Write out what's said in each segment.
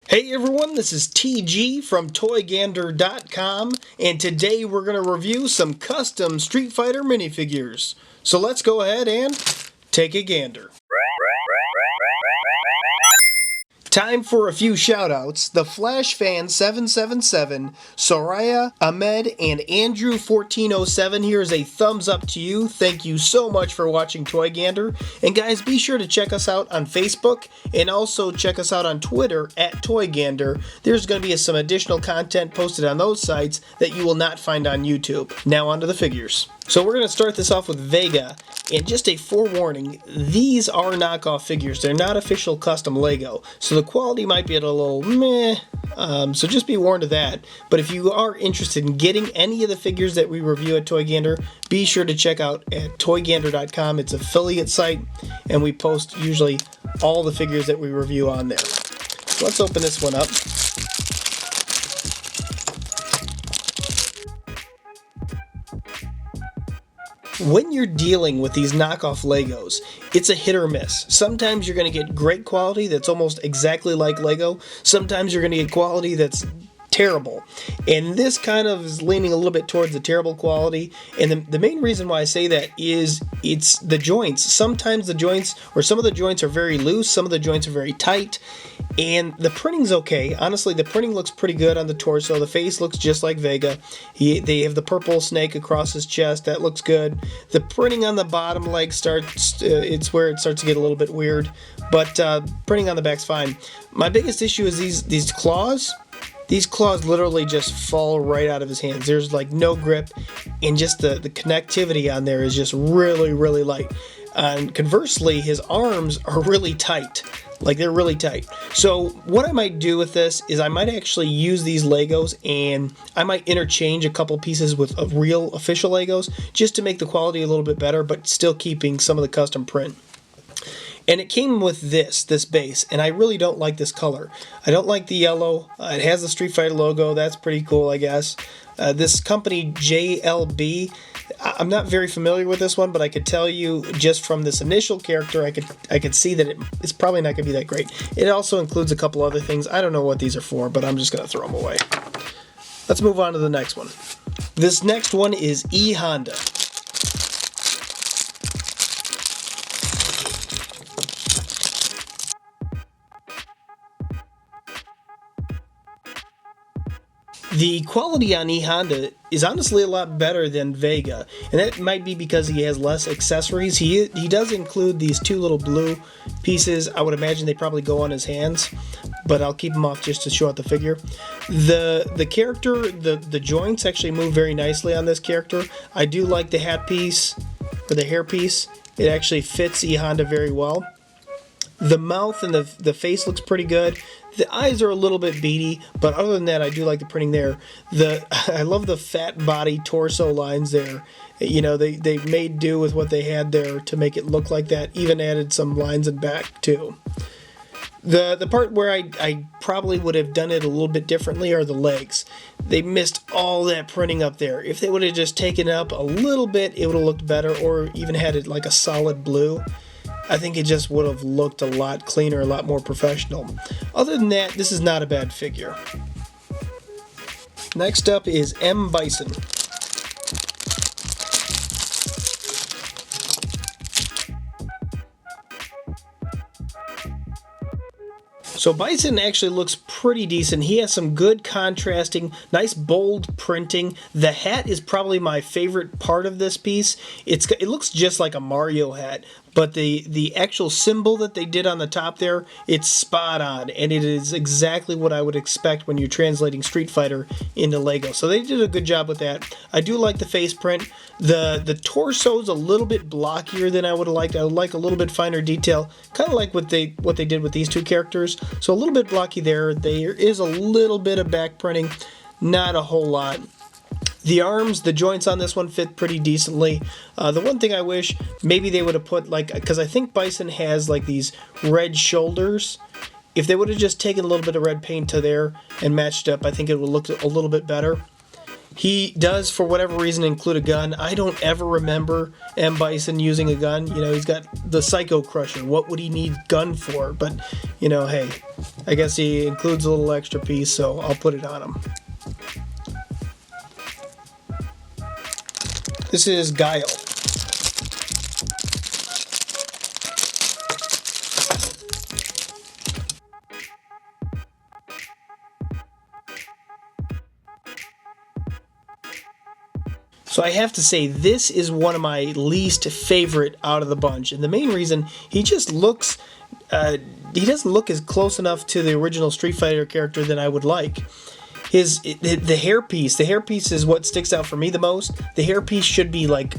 Hey everyone, this is TG from ToyGander.com, and today we're going to review some custom Street Fighter minifigures. So let's go ahead and take a gander. Time for a few shoutouts. The Flash Fan 777, Soraya, Ahmed, and Andrew 1407. Here's a thumbs up to you. Thank you so much for watching Toy Gander. And guys, be sure to check us out on Facebook and also check us out on Twitter at Toy Gander. There's going to be some additional content posted on those sites that you will not find on YouTube. Now onto the figures. So we're going to start this off with Vega, and just a forewarning, these are knockoff figures. They're not official custom Lego, so the quality might be at a little meh, so just be warned of that. But if you are interested in getting any of the figures that we review at Toy Gander, be sure to check out at ToyGander.com. It's an affiliate site, and we post usually all the figures that we review on there. So let's open this one up. When you're dealing with these knockoff Legos, it's a hit or miss. Sometimes you're going to get great quality that's almost exactly like Lego. Sometimes you're going to get quality that's terrible. And this kind of is leaning a little bit towards the terrible quality. And the main reason why I say that is it's the joints. Sometimes the joints, or some of the joints are very loose, some of the joints are very tight. And the printing's okay. Honestly, the printing looks pretty good on the torso. The face looks just like Vega. They have the purple snake across his chest. That looks good. The printing on the bottom leg starts, it's where it starts to get a little bit weird. But printing on the back's fine. My biggest issue is these claws. These claws literally just fall right out of his hands. There's like no grip, and just the connectivity on there is just really, really light. And conversely, his arms are really tight. Like, they're really tight. So what I might do with this is I might actually use these Legos, and I might interchange a couple pieces with real official Legos just to make the quality a little bit better, but still keeping some of the custom print. And it came with this base, and I really don't like this color. I don't like the yellow. It has the Street Fighter logo. That's pretty cool, I guess. This company, JLB, I'm not very familiar with this one, but I could tell you just from this initial character, I could see that it's probably not going to be that great. It also includes a couple other things. I don't know what these are for, but I'm just going to throw them away. Let's move on to the next one. This next one is E-Honda. The quality on E-Honda is honestly a lot better than Vega, and that might be because he has less accessories. He does include these two little blue pieces. I would imagine they probably go on his hands, but I'll keep them off just to show out the figure. The character, the joints actually move very nicely on this character. I do like the hat piece, or the hair piece. It actually fits E-Honda very well. The mouth and the face looks pretty good. The eyes are a little bit beady, but other than that, I do like the printing there. I love the fat body torso lines there. You know, they made do with what they had there to make it look like that. Even added some lines in back too. The part where I probably would have done it a little bit differently are the legs. They missed all that printing up there. If they would have just taken it up a little bit, it would have looked better, or even had it like a solid blue. I think it just would have looked a lot cleaner, a lot more professional. Other than that, this is not a bad figure. Next up is M. Bison. So Bison actually looks pretty decent. He has some good contrasting, nice bold printing. The hat is probably my favorite part of this piece. It looks just like a Mario hat, but the actual symbol that they did on the top there, it's spot on, and it is exactly what I would expect when you're translating Street Fighter into Lego. So they did a good job with that. I do like the face print. The torso's a little bit blockier than I would have liked. I would like a little bit finer detail, kind of like what they did with these two characters. So a little bit blocky there. There is a little bit of back printing, not a whole lot. The arms, the joints on this one fit pretty decently. The one thing I wish maybe they would have put, like, because I think Bison has like these red shoulders. If they would have just taken a little bit of red paint to there and matched up, I think it would look a little bit better. He does, for whatever reason, include a gun. I don't ever remember M. Bison using a gun. You know, he's got the Psycho Crusher. What would he need gun for? But, you know, hey, I guess he includes a little extra piece, so I'll put it on him. This is Guile. So I have to say, this is one of my least favorite out of the bunch, and the main reason, he just looks, he doesn't look as close enough to the original Street Fighter character that I would like. The hairpiece is what sticks out for me the most. The hairpiece should be like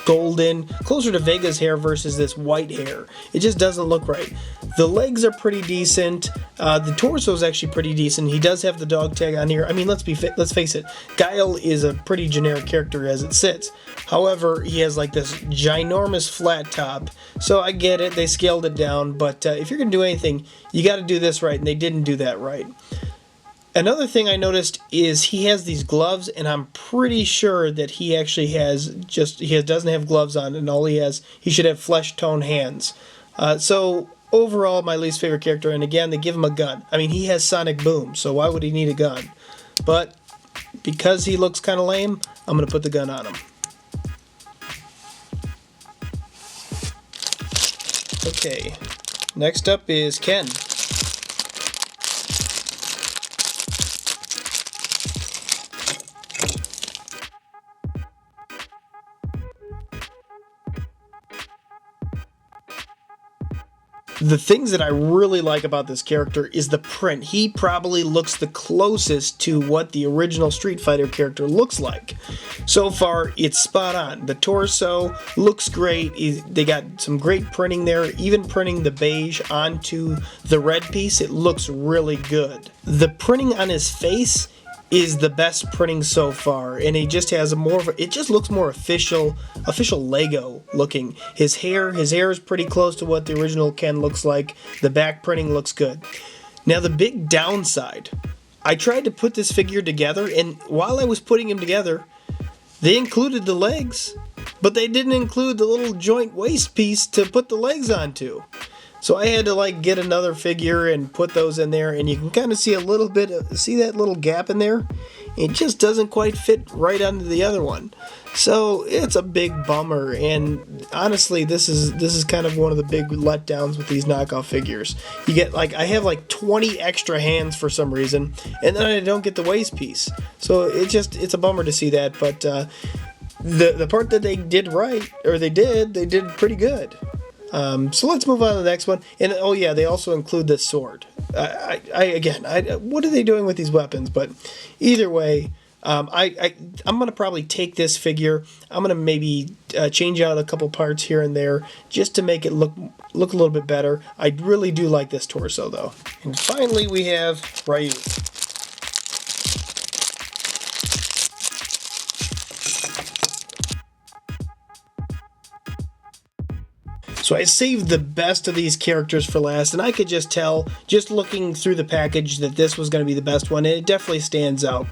golden, closer to Vega's hair versus this white hair. It just doesn't look right. The legs are pretty decent. The torso is actually pretty decent. He does have the dog tag on here. I mean, let's face it. Guile is a pretty generic character as it sits. However, he has like this ginormous flat top. So I get it. They scaled it down. But if you're going to do anything, you got to do this right. And they didn't do that right. Another thing I noticed is he has these gloves, and I'm pretty sure that he actually doesn't have gloves on, and he should have flesh tone hands. So overall, my least favorite character, and again, they give him a gun. I mean, he has sonic boom, so why would he need a gun? But because he looks kind of lame, I'm going to put the gun on him. Okay, next up is Ken. The things that I really like about this character is the print. He probably looks the closest to what the original Street Fighter character looks like. So far, it's spot on. The torso looks great. They got some great printing there, even printing the beige onto the red piece. It looks really good. The printing on his face is the best printing so far, and he just has it just looks more official Lego looking. His hair is pretty close to what the original Ken looks like. The back printing looks good. Now the big downside, I tried to put this figure together, and while I was putting him together, they included the legs, but they didn't include the little joint waist piece to put the legs onto. So I had to like get another figure and put those in there, and you can kind of see see that little gap in there? It just doesn't quite fit right onto the other one. So it's a big bummer, and honestly, this is kind of one of the big letdowns with these knockoff figures. You get I have like 20 extra hands for some reason, and then I don't get the waist piece. So it's a bummer to see that, but the part that they did right, or they did pretty good. So let's move on to the next one. And oh yeah, they also include this sword. What are they doing with these weapons? But either way, I'm gonna probably take this figure. I'm gonna maybe change out a couple parts here and there just to make it look a little bit better. I really do like this torso though. And finally, we have Ryu. So I saved the best of these characters for last, and I could just tell, just looking through the package, that this was going to be the best one, and it definitely stands out.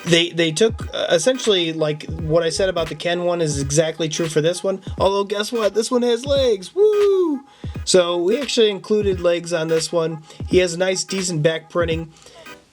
They took, essentially, like, what I said about the Ken one is exactly true for this one, although guess what? This one has legs! Woo! So we actually included legs on this one. He has a nice, decent back printing.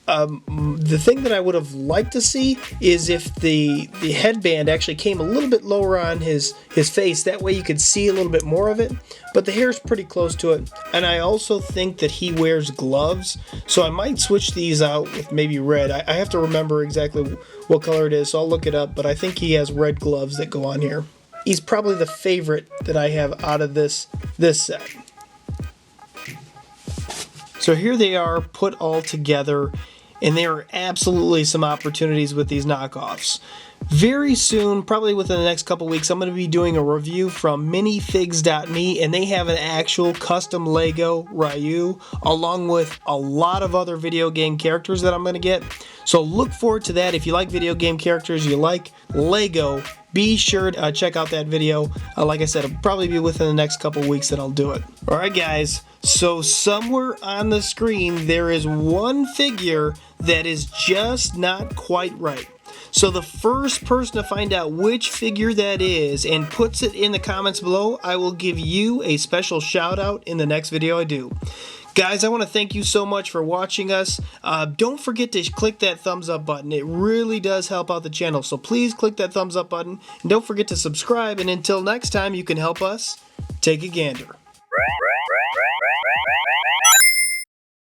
The thing that I would have liked to see is if the headband actually came a little bit lower on his face. That way you could see a little bit more of it. But the hair is pretty close to it. And I also think that he wears gloves. So I might switch these out with maybe red. I have to remember exactly what color it is, so I'll look it up. But I think he has red gloves that go on here. He's probably the favorite that I have out of this set. So here they are put all together. And there are absolutely some opportunities with these knockoffs. Very soon, probably within the next couple weeks, I'm going to be doing a review from Minifigs.me, and they have an actual custom Lego Ryu, along with a lot of other video game characters that I'm going to get. So look forward to that. If you like video game characters, you like Lego, be sure to check out that video. Like I said, it'll probably be within the next couple weeks that I'll do it. Alright guys, so somewhere on the screen there is one figure that is just not quite right. So the first person to find out which figure that is and puts it in the comments below, I will give you a special shout out in the next video I do. Guys, I want to thank you so much for watching us. Don't forget to click that thumbs up button. It really does help out the channel. So please click that thumbs up button. And don't forget to subscribe. And until next time, you can help us take a gander.